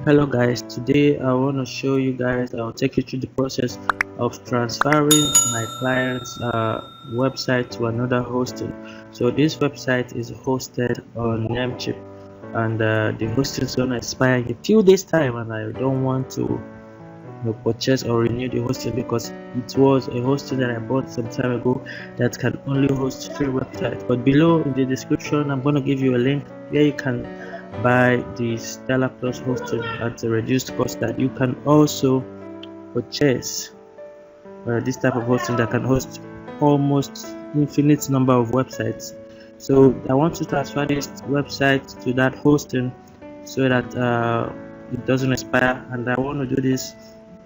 Hello guys, today I want to show you guys, I'll take you through the process of transferring my client's website to another hosting. So this website is hosted on Namecheap, and the hosting is going to expire in a few days time, and I don't want to purchase or renew the hosting because it was a hosting that I bought some time ago that can only host 3 websites. But below in the description I'm going to give you a link where you can buy the Stellar Plus hosting at a reduced cost, that you can also purchase this type of hosting that can host almost infinite number of websites. So I want to transfer this website to that hosting so that it doesn't expire, and I want to do this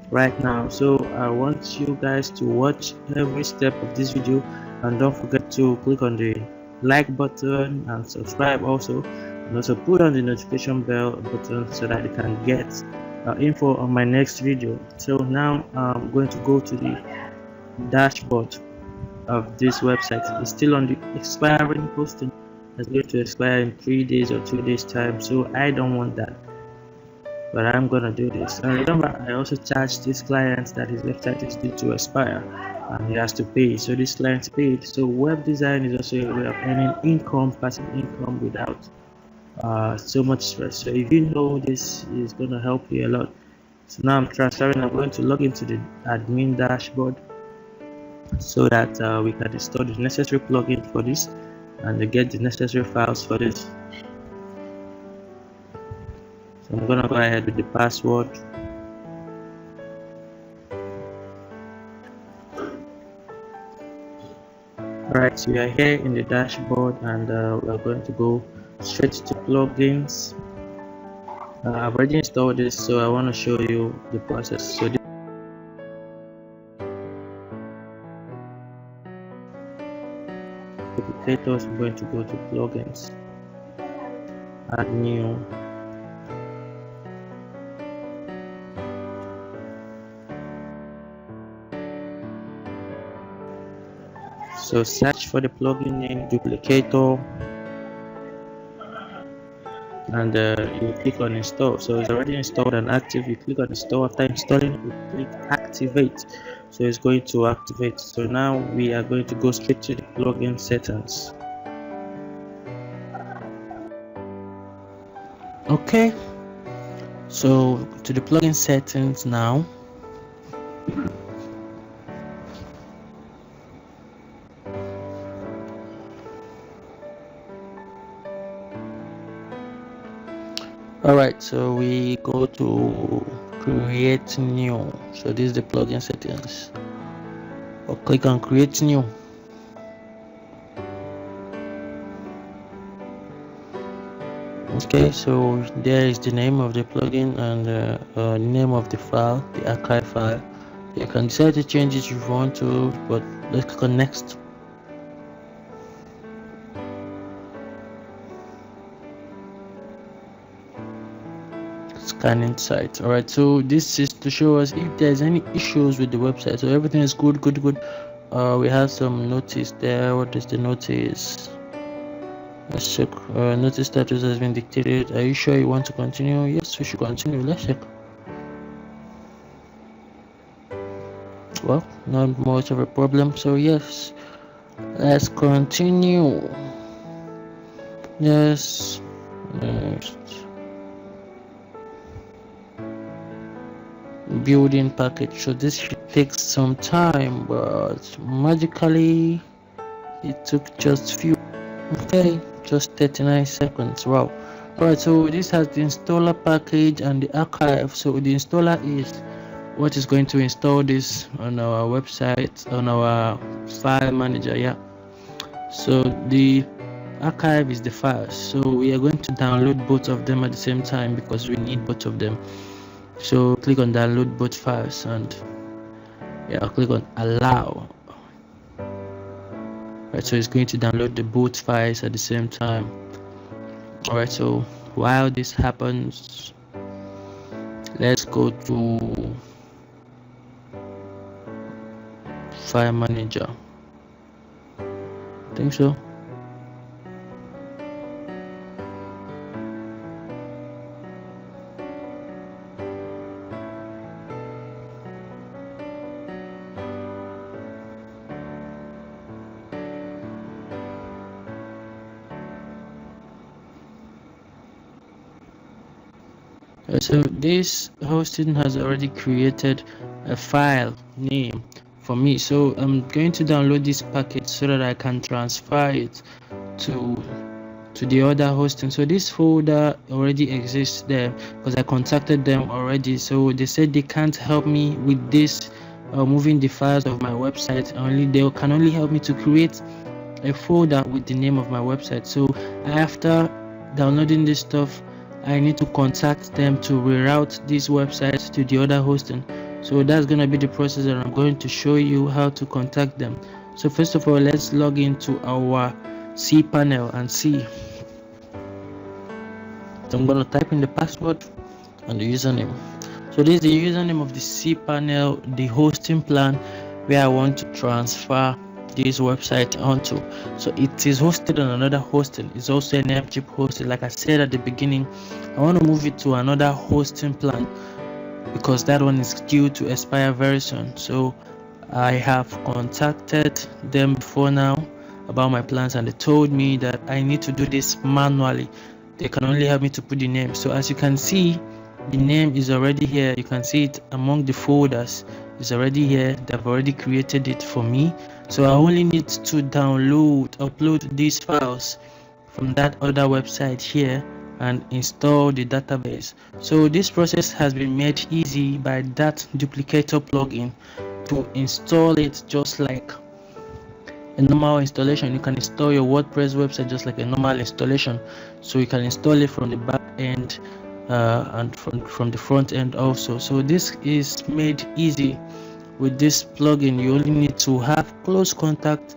right now. So I want you guys to watch every step of this video, and don't forget to click on the like button and subscribe also, and also put on the notification bell button so that you can get info on my next video. So now I'm going to go to the dashboard of this website. It's still on the expiring hosting. It's going to expire in 3 days or 2 days time, so I don't want that, but I'm gonna do this. And remember, I also charge this client that his website is due to expire and he has to pay. So this client paid. So web design is also a way of earning income, passive income, without so much stress. So if you know, this is gonna help you a lot. So now I'm transferring. I'm going to log into the admin dashboard so that we can install the necessary plugin for this and get the necessary files for this. So I'm gonna go ahead with the password. Alright, so we are here in the dashboard, and we're going to go straight to plugins. I've already installed this, so I want to show you the process. So Duplicators, I'm going to go to plugins, add new. So search for the plugin name Duplicator, and you click on install. So it's already installed and active. You click on install. After installing, you click activate. So it's going to activate. So now we are going to go straight to the plugin settings. Okay, so to the plugin settings now. Alright, so we go to create new. So this is the plugin settings. Or click on create new. Okay, so there is the name of the plugin and the name of the file, the archive file. You can decide to change it if you want to, but let's click on next. Scanning site. Alright, so this is to show us if there's any issues with the website. So everything is good. We have some notice there. What is the notice? Let's check. Notice status has been dictated. Are you sure you want to continue? Yes, we should continue. Let's check. Well, not much of a problem, so yes, let's continue. Yes, next. Building package. So this should take some time, but magically it took just few. Okay, just 39 seconds. Wow. Alright, so this has the installer package and the archive. So the installer is what is going to install this on our website, on our file manager. Yeah, so the archive is the files. So we are going to download both of them at the same time because we need both of them. So click on download both files, and yeah, click on allow. Right, so it's going to download the both files at the same time. Alright, so while this happens, let's go to file manager. I think so. So this hosting has already created a file name for me, so I'm going to download this package so that I can transfer it to the other hosting. So this folder already exists there because I contacted them already, so they said they can't help me with this moving the files of my website. They can only help me to create a folder with the name of my website. So after downloading this stuff, I need to contact them to reroute this website to the other hosting. So that's going to be the process, and I'm going to show you how to contact them. So first of all, let's log into our cPanel and see. So I'm going to type in the password and the username. So this is the username of the cPanel, the hosting plan where I want to transfer this website onto. So it is hosted on another hosting. It's also a Namecheap hosting. Like I said at the beginning, I want to move it to another hosting plan because that one is due to expire very soon. So I have contacted them before now about my plans, and they told me that I need to do this manually. They can only help me to put the name. So as you can see, the name is already here. You can see it among the folders. It's already here. They've already created it for me. So I only need to upload these files from that other website here and install the database. So this process has been made easy by that Duplicator plugin. To install it just like a normal installation, you can install your WordPress website just like a normal installation. So you can install it from the back end and from the front end also. So this is made easy with this plugin. You only need to have close contact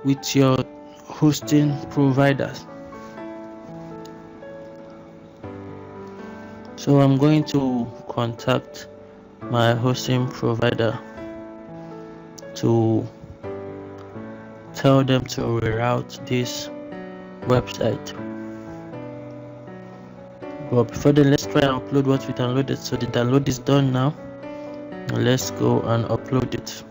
with your hosting providers. So I'm going to contact my hosting provider to tell them to reroute this website. But before then, let's try and upload what we downloaded. So the download is done now. Let's go and upload it.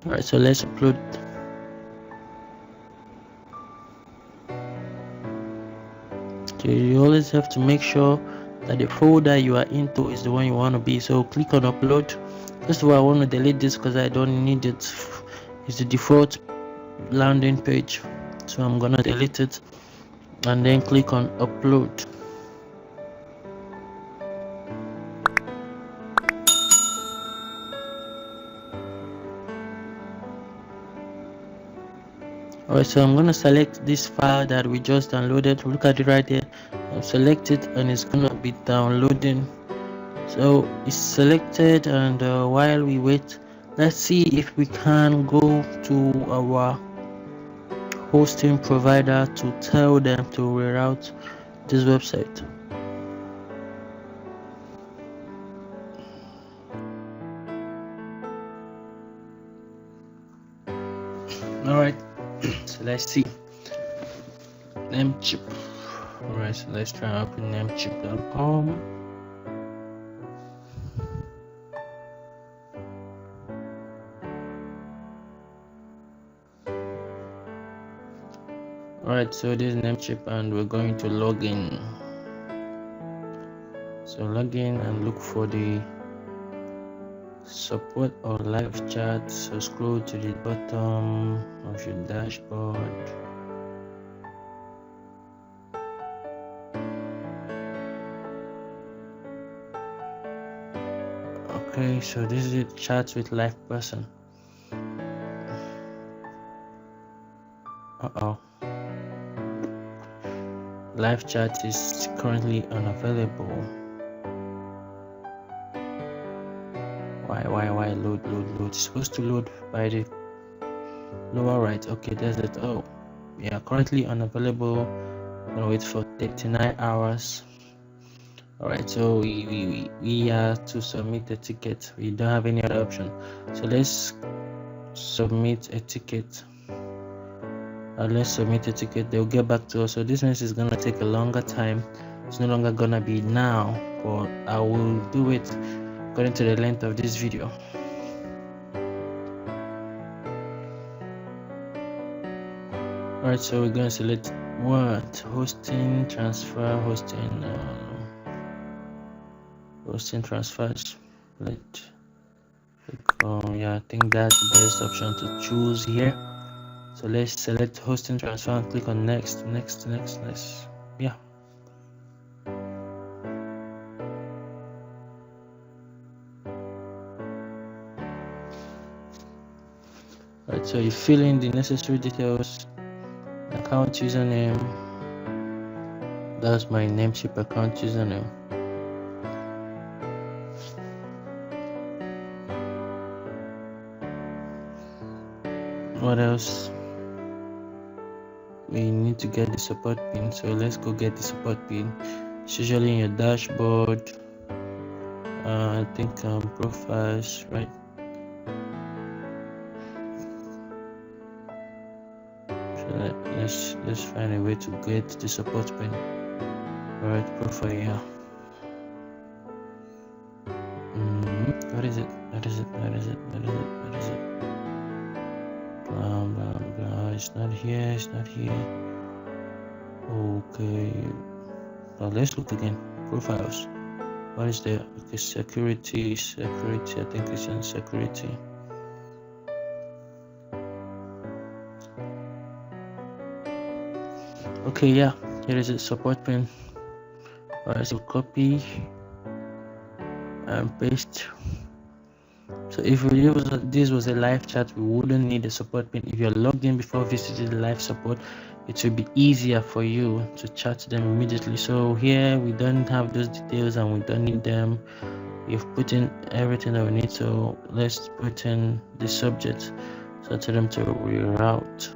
Alright, so let's upload. So you always have to make sure that the folder you are into is the one you want to be. So click on upload. First of all, I want to delete this because I don't need it. It's the default landing page, so I'm gonna delete it and then click on upload. Alright, so I'm gonna select this file that we just downloaded. Look at it right there. I'll select it and it's gonna be downloading. So it's selected, and while we wait, let's see if we can go to our hosting provider to tell them to reroute this website. Alright, so let's see. Namecheap. Alright, so let's try and open namecheap.com. Alright, so this is Namecheap and we're going to log in. So log in and look for the support or live chat. So scroll to the bottom of your dashboard. Okay, so this is it, chat with live person. Live chat is currently unavailable. Why load? It's supposed to load by the lower right. Okay, there's it. Oh, yeah, currently unavailable. I'm gonna wait for 39 hours. Alright, so we are to submit a ticket. We don't have any other option, so let's submit a ticket. Let's submit a ticket. They'll get back to us. So this means it's gonna take a longer time. It's no longer gonna be now, but I will do it according to the length of this video. Alright, so we're going to select what? Hosting, transfer, hosting transfers. Yeah, I think that's the best option to choose here. So let's select hosting transfer and click on next. Yeah. Alright, so you fill in the necessary details. Account username, that's my Namecheap account username. What else? We need to get the support pin, so let's go get the support pin. It's usually in your dashboard. I think profiles, right? So let's find a way to get the support pin. Alright, profile here. What is it? Blah. It's not here. Okay. Now let's look again. Profiles. What is there? Okay, security. I think it's in security. Okay, yeah, here is a support pin. Alright, so copy and paste. So if this was a live chat, we wouldn't need a support pin. If you're logged in before visiting the live support, it will be easier for you to chat to them immediately. So here we don't have those details and we don't need them. We've put in everything that we need, so let's put in the subject. So tell them to reroute.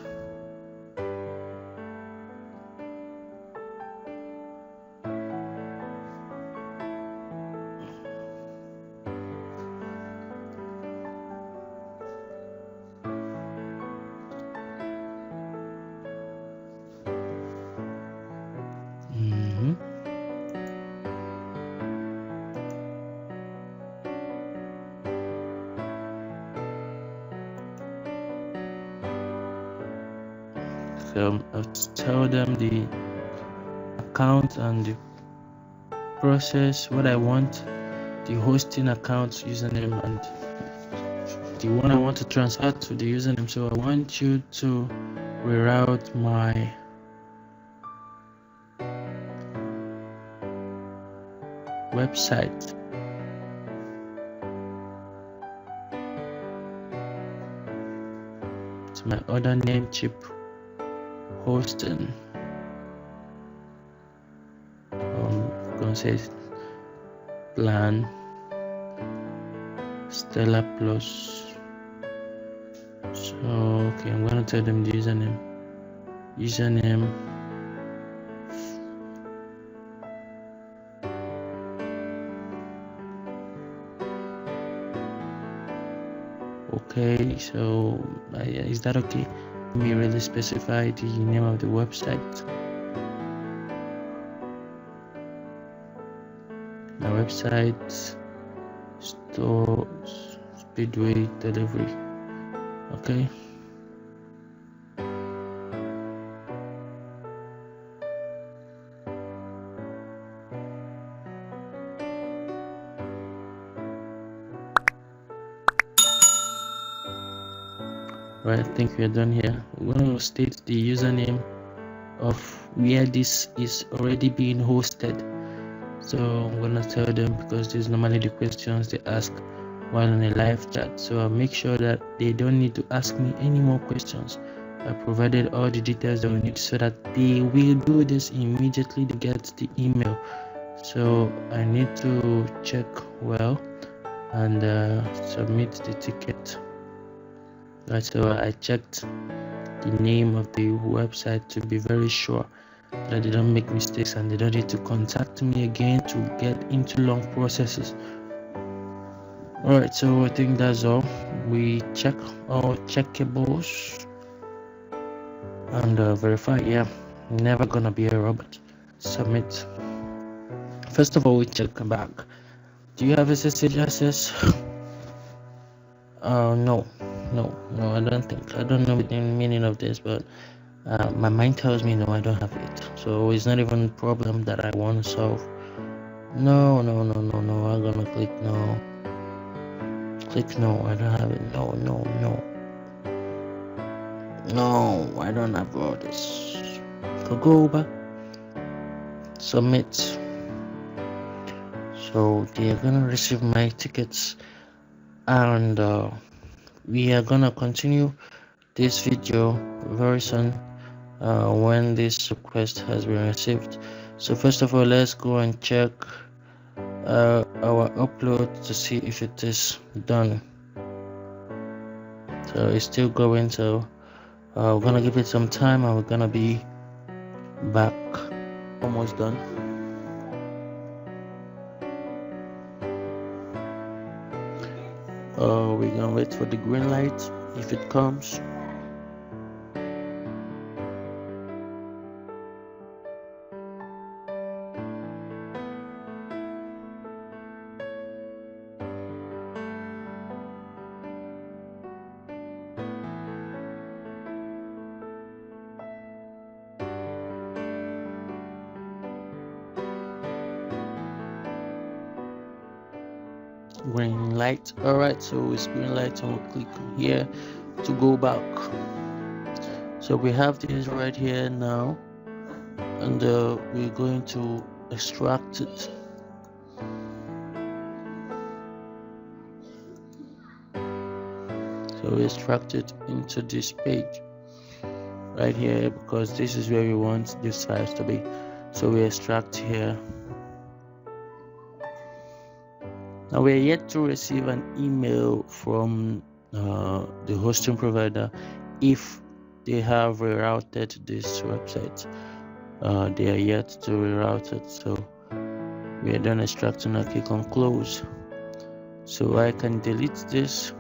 So I'll tell them the account and the process, what I want, the hosting account username and the one I want to transfer to the username. So I want you to reroute my website to my other Namecheap hosting. I'm gonna say plan Stella Plus. So okay, I'm gonna tell them the username. Okay, so is that okay? Let me really specify the name of the website. My website, store, Speedway delivery. Okay. Right, I think we're done here. We're going to state the username of where this is already being hosted. So I'm going to tell them, because this is normally the questions they ask while on a live chat. So I'll make sure that they don't need to ask me any more questions. I provided all the details that we need so that they will do this immediately to get the email. So I need to check well and submit the ticket. Right, so I checked the name of the website to be very sure that they don't make mistakes and they don't need to contact me again to get into long processes. Alright, so I think that's all. We check all checkables and verify. Yeah, never gonna be a robot. Submit. First of all, we check back. Do you have SSH access? No, I don't think. I don't know the meaning of this, but my mind tells me no, I don't have it. So it's not even a problem that I want to solve. No. I'm gonna click no. Click no. I don't have it. No. No, I don't have all this. So go over. Submit. So they are gonna receive my tickets, and we are gonna continue this video very soon when this request has been received. So first of all, let's go and check our upload to see if it is done. So it's still going, so we're gonna give it some time and we're gonna be back. Almost done. We're gonna wait for the green light. If it comes, green light. All right, so it's green light and we'll click here to go back. So we have this right here now, and we're going to extract it. So we extract it into this page right here, because this is where we want this files to be. So we extract here. Now we are yet to receive an email from the hosting provider if they have rerouted this website. They are yet to reroute it, so we are done extracting. I click on close, so I can delete this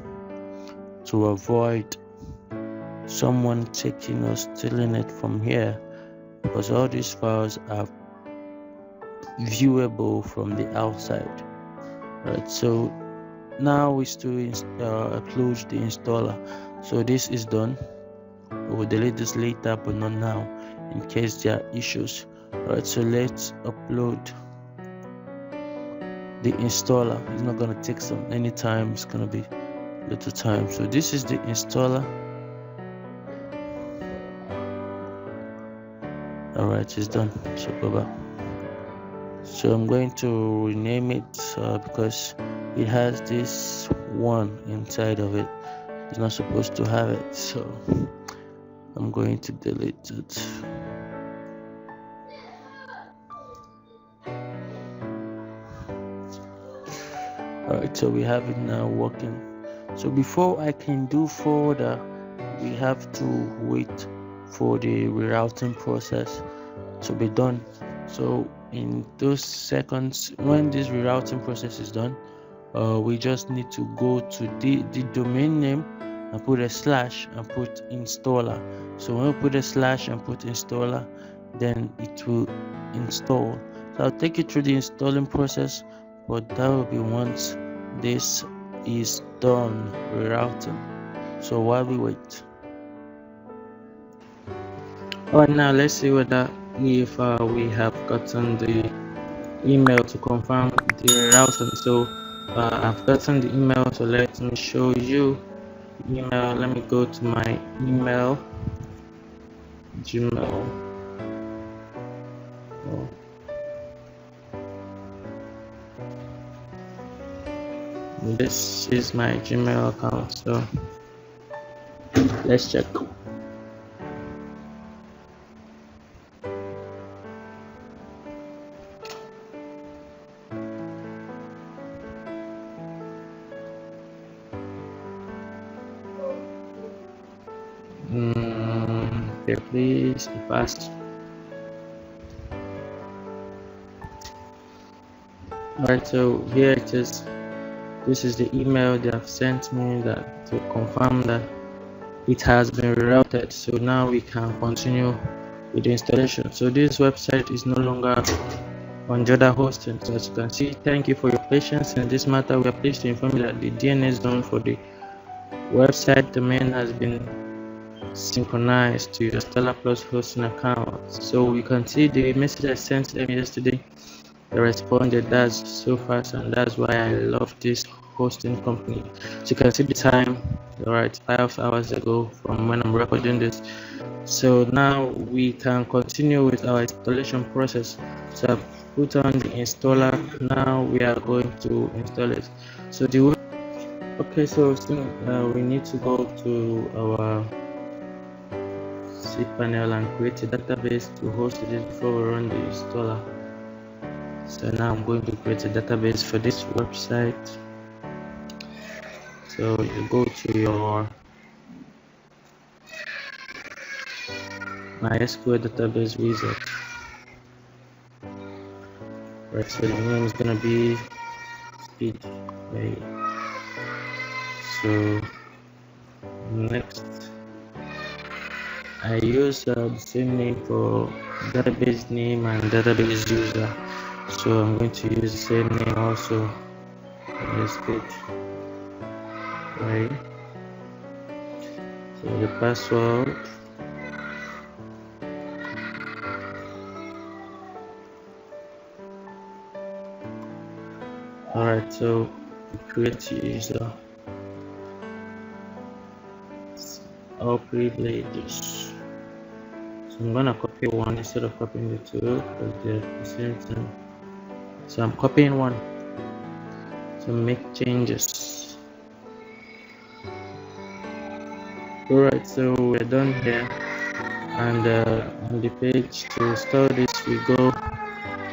to avoid someone taking or stealing it from here, because all these files are viewable from the outside. Right, so now we still upload the installer. So this is done. We will delete this later, but not now, in case there are issues. Right, so let's upload the installer. It's not gonna take any time. It's gonna be little time. So this is the installer. All right, it's done. So go back. So I'm going to rename it because it has this one inside of it. It's not supposed to have it, so I'm going to delete it. Alright, so we have it now working. So before I can do further, we have to wait for the rerouting process to be done. So in those seconds, when this rerouting process is done, we just need to go to the domain name and put a slash and put installer. So when we put a slash and put installer, then it will install. So I'll take you through the installing process, but that will be once this is done rerouting. So while we wait, alright, now let's see whether if we have gotten the email to confirm the routing. So I've gotten the email, so let me show you email. Let me go to my email, Gmail. This is my Gmail account, so let's check. Okay, please be fast. Alright, so here it is. This is the email they have sent me that to confirm that it has been rerouted. So now we can continue with the installation. So this website is no longer on the other hosting. So as you can see, thank you for your patience in this matter. We are pleased to inform you that the DNS zone for the website domain has been synchronized to your Stellar Plus hosting account. So you can see the message I sent them yesterday. They responded. That's so fast, and that's why I love this hosting company. So you can see the time, alright, 5 hours ago from when I'm recording this. So now we can continue with our installation process. So I've put on the installer. Now we are going to install it. So okay, so we need to go to our cPanel and create a database to host it before we run the installer. So now I'm going to create a database for this website. So you go to your MySQL database wizard. Right, so the name is gonna be speed. Right. So next, I use the same name for database name and database user. So I'm going to use the same name also for this page. Right. So the password. Alright, so create user. All privileges. So I'm gonna copy one instead of copying the two because they're the same thing. So I'm copying one. So make changes. Alright, so we're done here, and on the page to install this we go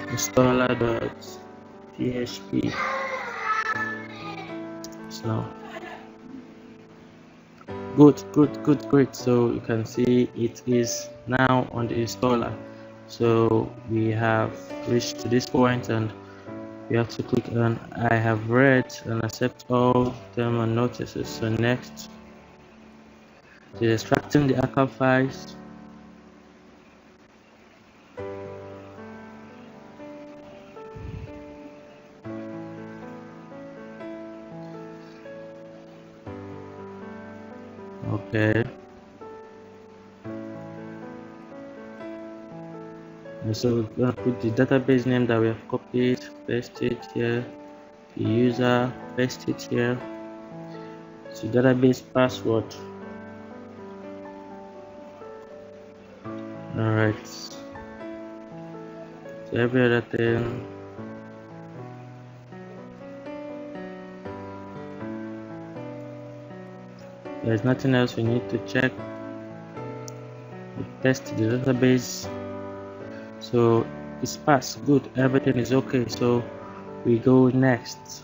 installer.php. So great. So you can see it is now on the installer. So we have reached to this point, and we have to click on I have read and accept all terms and notices. So next, so extracting the archive files. Okay. And so we're gonna put the database name that we have copied, paste it here, the user, paste it here, so database password. Alright, so every other thing, there's nothing else we need to check. We test the database, so it's passed, good, everything is okay. So we go next.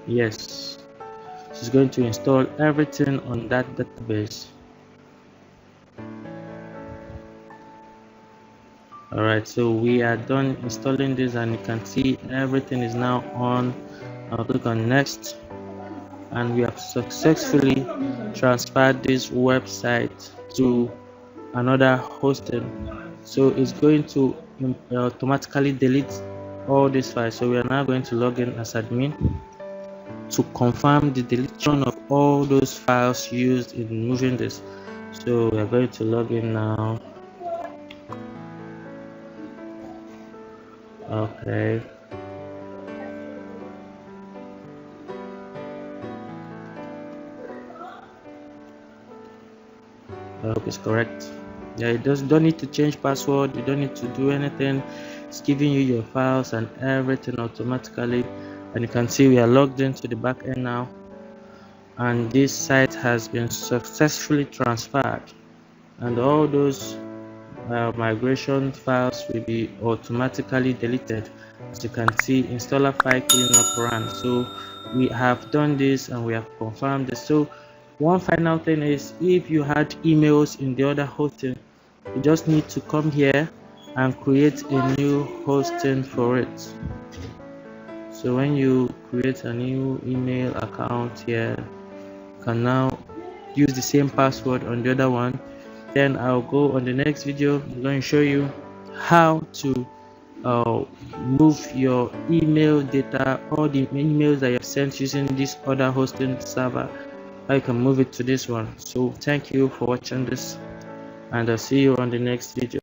Yes, she's going to install everything on that database. Alright, so we are done installing this, and you can see everything is now on. I'll click on next, and we have successfully transferred this website to another hosting. So it's going to automatically delete all these files. So we are now going to log in as admin to confirm the deletion of all those files used in moving this. So we are going to log in now. Okay. I hope it's correct. Yeah, it don't need to change password, you don't need to do anything. It's giving you your files and everything automatically, and you can see we are logged into the back end now, and this site has been successfully transferred, and all those migration files will be automatically deleted. As you can see, installer file cleanup run. So we have done this and we have confirmed this. So one final thing is, if you had emails in the other hosting, you just need to come here and create a new hosting for it. So when you create a new email account here, you can now use the same password on the other one. Then I'll go on the next video. I'm going to show you how to move your email data, all the emails that you have sent using this other hosting server, how you can move it to this one. So thank you for watching this, and I'll see you on the next video.